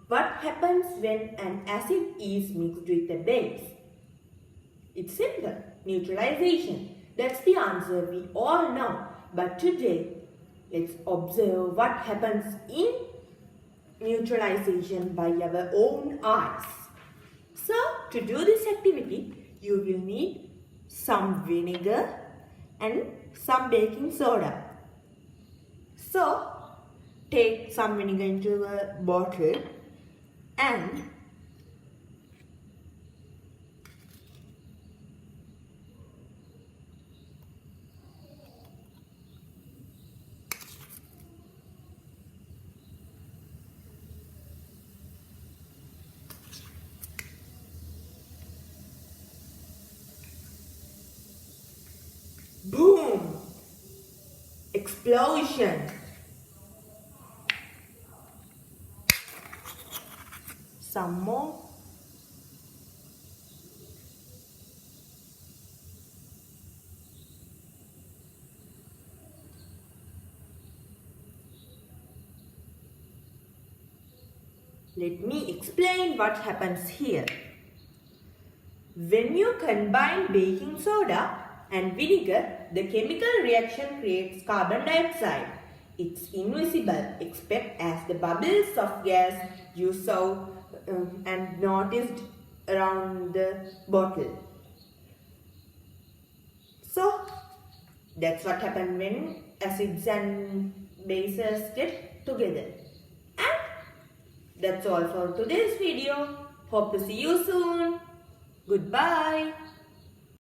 What happens when an acid is mixed with a base? It's simple. Neutralization. That's the answer we all know. But today, let's observe what happens in neutralization by our own eyes. So, to do this activity, you will need some vinegar and some baking soda. So, take some vinegar into a bottle and boom! Explosion! Some more. Let me explain what happens here. When you combine baking soda and vinegar, the chemical reaction creates carbon dioxide. It's invisible except as the bubbles of gas you saw and noticed around the bottle. So, that's what happens when acids and bases get together. And that's all for today's video. Hope to see you soon. Goodbye.